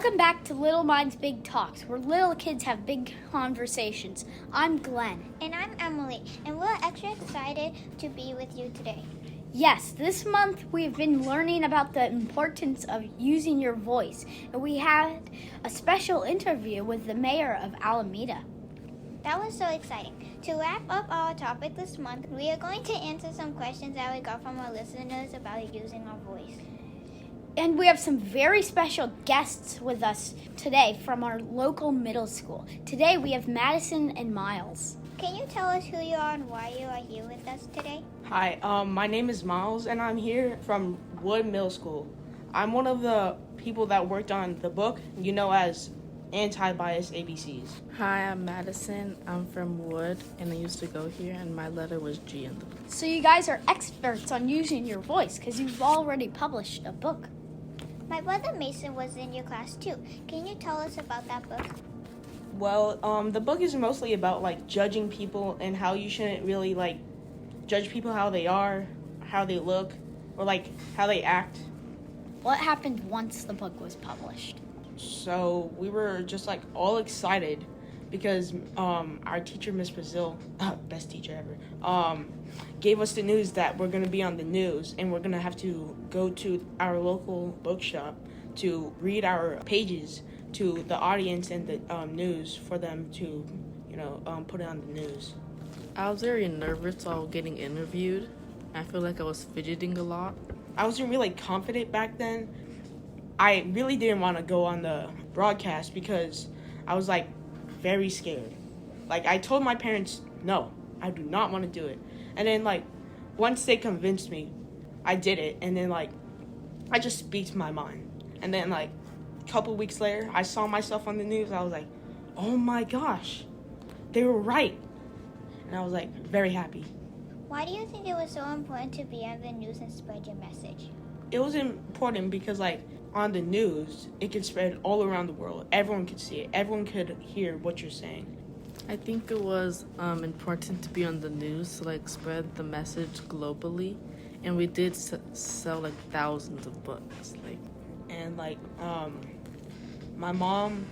Welcome back to Little Minds Big Talks, where little kids have big conversations. I'm Glenn. And I'm Emily, and we're extra excited to be with you today. Yes, this month we've been learning about the importance of using your voice, and we had a special interview with the mayor of Alameda. That was so exciting. To wrap up our topic this month, we are going to answer some questions that we got from our listeners about using our voice. And we have some very special guests with us today from our local middle school. Today we have Madison and Miles. Can you tell us who you are and why you are here with us today? Hi, my name is Miles, and I'm here from Wood Middle School. I'm one of the people that worked on the book, as Anti-Bias ABCs. Hi, I'm Madison. I'm from Wood, and I used to go here, and my letter was G in the book. So you guys are experts on using your voice because you've already published a book. My brother Mason was in your class too. Can you tell us about that book? Well, the book is mostly about, judging people and how you shouldn't really, judge people how they are, how they look, or, how they act. What happened once the book was published? So we were just, all excited because our teacher, Miss Brazil, best teacher ever, gave us the news that we're going to be on the news and we're going to have to go to our local bookshop to read our pages to the audience and the news for them to, put it on the news. I was very nervous while getting interviewed. I feel like I was fidgeting a lot. I wasn't really confident back then. I really didn't want to go on the broadcast because I was, very scared. I told my parents, no, I do not want to do it. And then, once they convinced me, I did it. And then, I just speak my mind. And then, a couple weeks later, I saw myself on the news. I was like, oh my gosh, they were right. And I was, very happy. Why do you think it was so important to be on the news and spread your message? It was important because, on the news, it could spread all around the world. Everyone could see it. Everyone could hear what you're saying. I think it was important to be on the news to, spread the message globally. And we did sell, thousands of books. And, my mom,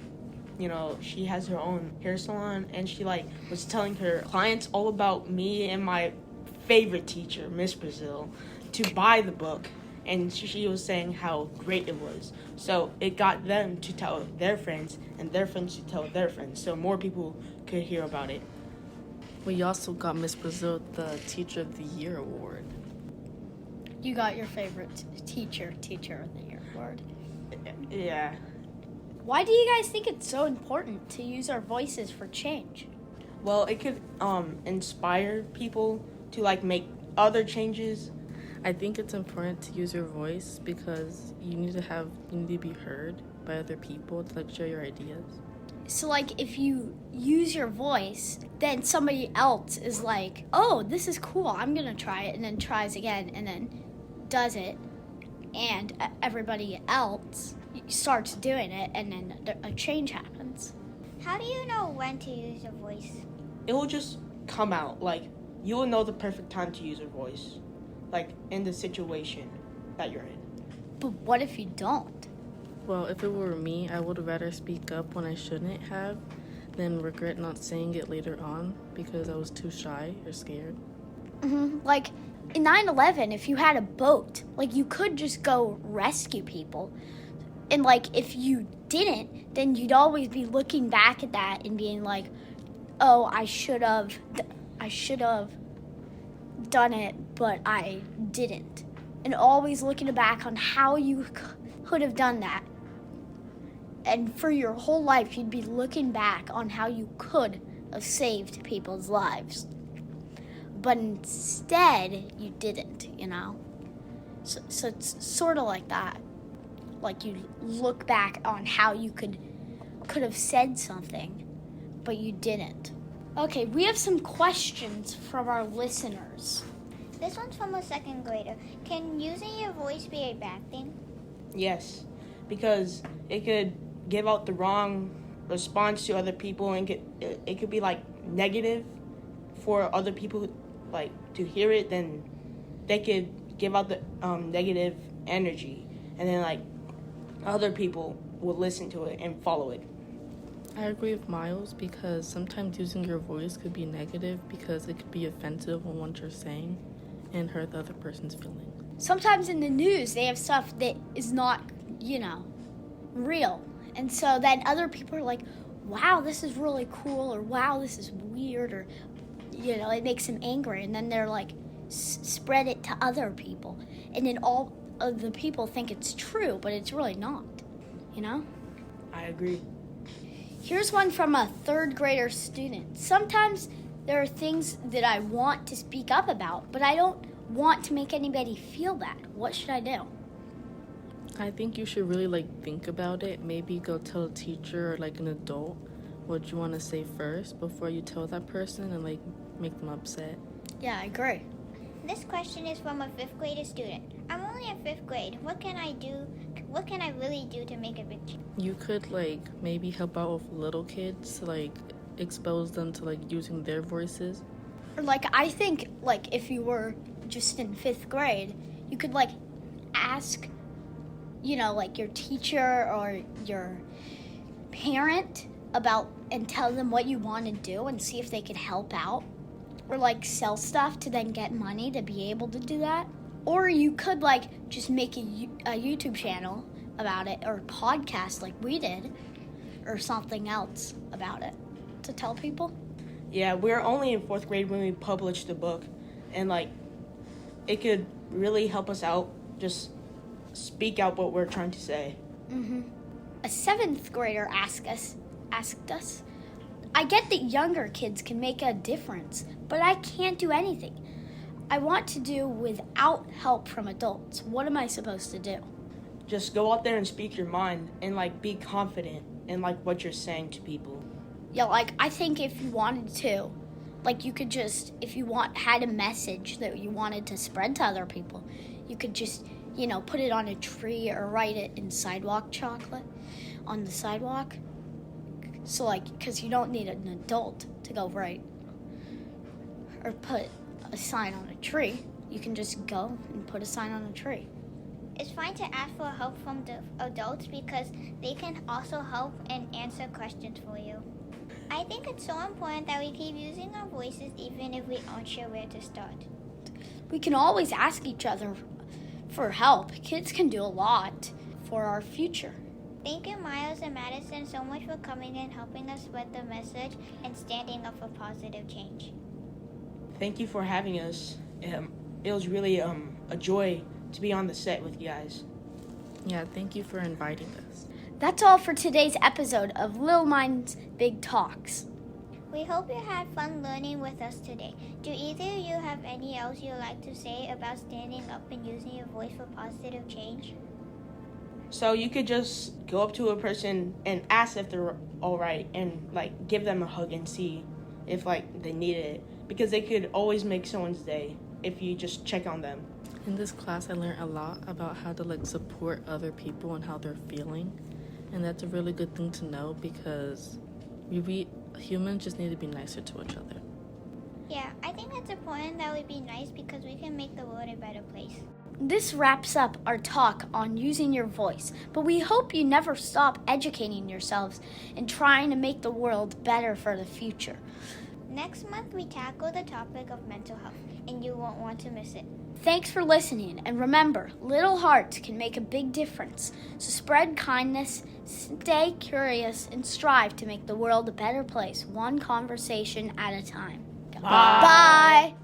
she has her own hair salon, and she, was telling her clients all about me and my favorite teacher, Miss Brazil, to buy the book. And she was saying how great it was. So it got them to tell their friends, and their friends to tell their friends, so more people could hear about it. We also got Miss Brazil the Teacher of the Year award. You got your favorite Teacher of the Year award. Yeah. Why do you guys think it's so important to use our voices for change? Well, it could inspire people to make other changes. I think it's important to use your voice because you need to be heard by other people to share your ideas. So if you use your voice, then somebody else is like, oh, this is cool, I'm gonna try it, and then tries again and then does it, and everybody else starts doing it, and then a change happens. How do you know when to use your voice? It will just come out. You will know the perfect time to use your voice. In the situation that you're in. But what if you don't? Well, if it were me, I would rather speak up when I shouldn't have than regret not saying it later on because I was too shy or scared. Mm-hmm. In 9/11, if you had a boat, you could just go rescue people. And, if you didn't, then you'd always be looking back at that and being like, oh, I should have done it, but I didn't. And always looking back on how you could have done that. And for your whole life, you'd be looking back on how you could have saved people's lives. But instead, you didn't, So it's sort of like that. You look back on how you could have said something, but you didn't. Okay, we have some questions from our listeners. This one's from a second grader. Can using your voice be a bad thing? Yes, because it could give out the wrong response to other people, and it could be negative for other people to hear it. Then they could give out the negative energy, and then other people will listen to it and follow it. I agree with Miles because sometimes using your voice could be negative because it could be offensive on what you're saying and hurt the other person's feelings. Sometimes in the news, they have stuff that is not, real. And so then other people are like, wow, this is really cool, or wow, this is weird, or, it makes them angry. And then they're like, spread it to other people. And then all of the people think it's true, but it's really not, I agree. Here's one from a third grader student. Sometimes there are things that I want to speak up about, but I don't want to make anybody feel bad. What should I do? I think you should really think about it. Maybe go tell a teacher or an adult what you want to say first before you tell that person and make them upset. Yeah, I agree. This question is from a 5th grade student. I'm only in 5th grade. What can I do? What can I really do to make a big change? You could maybe help out with little kids, expose them to using their voices. Or I think if you were just in 5th grade, you could ask your teacher or your parent about and tell them what you want to do and see if they could help out, or sell stuff to then get money to be able to do that. Or you could just make a YouTube channel about it, or a podcast like we did, or something else about it to tell people. Yeah, we're only in 4th grade when we published the book, and it could really help us out. Just speak out what we're trying to say. Mm-hmm. A 7th grader asked us, I get that younger kids can make a difference, but I can't do anything. I want to do without help from adults. What am I supposed to do? Just go out there and speak your mind and be confident in what you're saying to people. Yeah, I think if you wanted to, you could just, if you had a message that you wanted to spread to other people, you could just, put it on a tree or write it in sidewalk chocolate on the sidewalk. So because you don't need an adult to go write or put a sign on a tree. You can just go and put a sign on a tree. It's fine to ask for help from the adults because they can also help and answer questions for you. I think it's so important that we keep using our voices even if we aren't sure where to start. We can always ask each other for help. Kids can do a lot for our future. Thank you, Miles and Madison, so much for coming and helping us spread the message and standing up for positive change. Thank you for having us. It was really a joy to be on the set with you guys. Yeah, thank you for inviting us. That's all for today's episode of Little Minds Big Talks. We hope you had fun learning with us today. Do either of you have any else you'd like to say about standing up and using your voice for positive change? So you could just go up to a person and ask if they're all right and give them a hug and see if they need it, because they could always make someone's day if you just check on them. In this class, I learned a lot about how to support other people and how they're feeling, and that's a really good thing to know because we humans just need to be nicer to each other. Yeah, I think it's important that we be nice because we can make the world a better place. This wraps up our talk on using your voice, but we hope you never stop educating yourselves and trying to make the world better for the future. Next month, we tackle the topic of mental health, and you won't want to miss it. Thanks for listening, and remember, little hearts can make a big difference. So spread kindness, stay curious, and strive to make the world a better place, one conversation at a time. Bye. Bye.